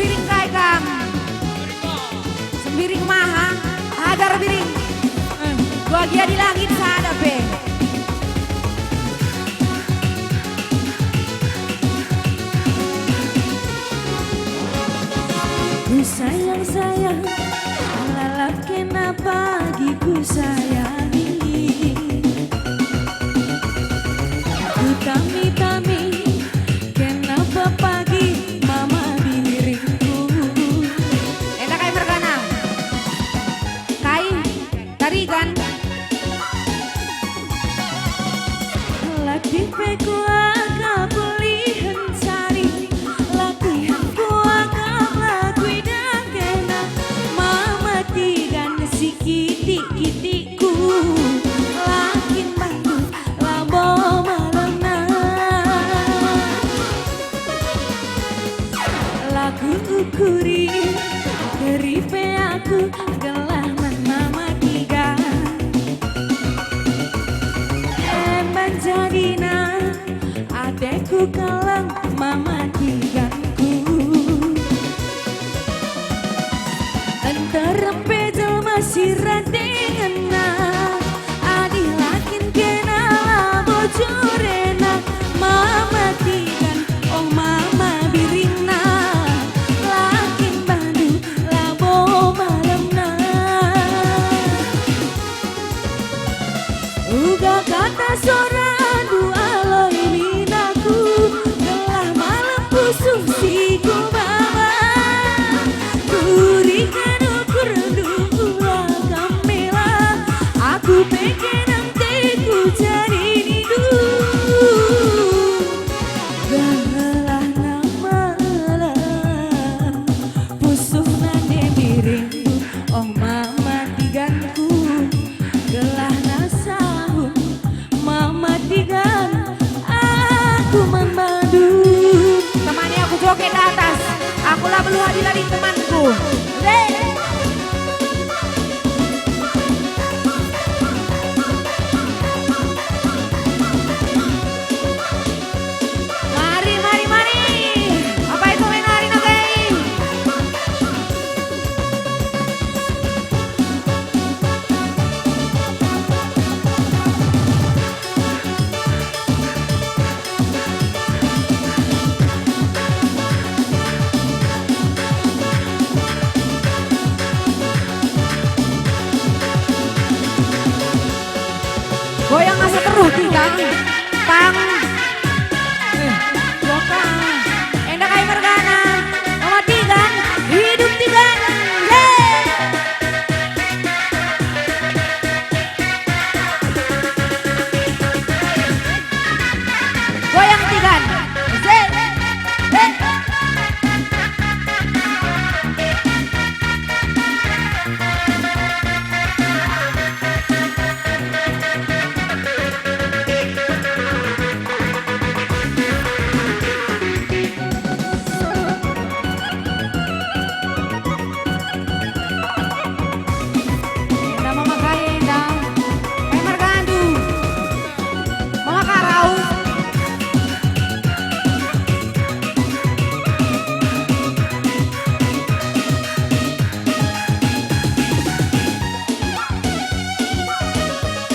sembiring kai kam. Sembiring maha, agar biring. Bahagia di langit sada be. Ku sayang, lalap kenapa giku sayangi. Ku tami, kenapa pagi mama diriku. Enak kai mergana. Kai, tarigan. Latih peku agak pulihan sari. Latihan ku agak lakui dan kena. Mama tigan si kiti-kitiku. Lakin bantu labo malena. Lagu ukuri keripe aku gelah mama tiga. Jadina adekku kalang mama tiganku. Antara pejel masih radengena. Adi lakin kena bojorena. Mama tigan oh mama birina. Lakin bandu labo malamna. Uga kata sora joget atas, akulah belum dari temanku. Mari, mari, mari. Apa itu menari nagai? Goyang masa terus tiga pang joka enak kayak mergana mama tigan hidup tigan goyang tigan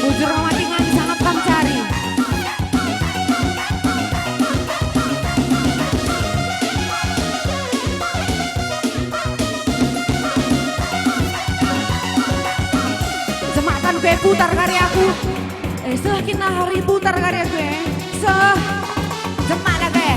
bujur mama tigan sangat kami cari. Semakan gue putar karyaku. Semakin hari putar karya gue. Semak dah gue.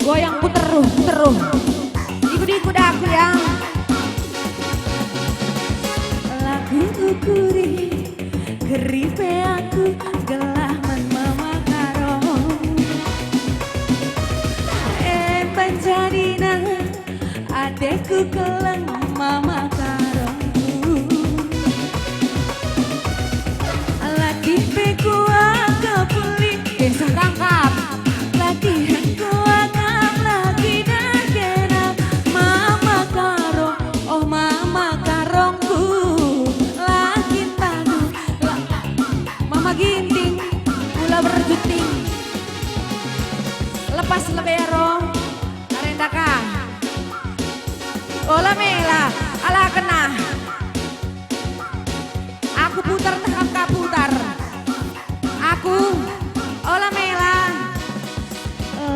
Goyang puteruh. Ikut aku ya. Lagu ukuri keripe aku gelah mama karo. Panjadina adekku kelang mama karo. Lagi peku agak pulih. gula berjuting. Lepas lebero, arendaka. Ola mela, ala kena. Aku putar tak putar. Aku ola mela.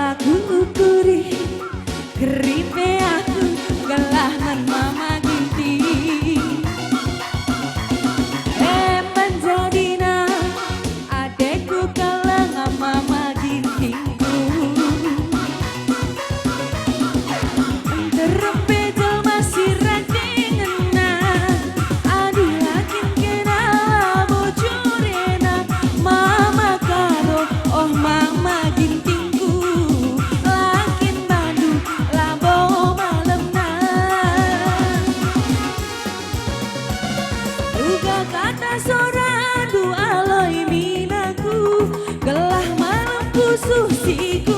Lagu ukuri keripe aku gelah mama ginti. Menjadina adekku kalang mama gintingku. Terpejal masih radingena adi lakin kena bojorena mama karo oh mama gintingku lakin bandu labo malemna. Duga kata soradu aloi minaku gelah malam pusuh siku.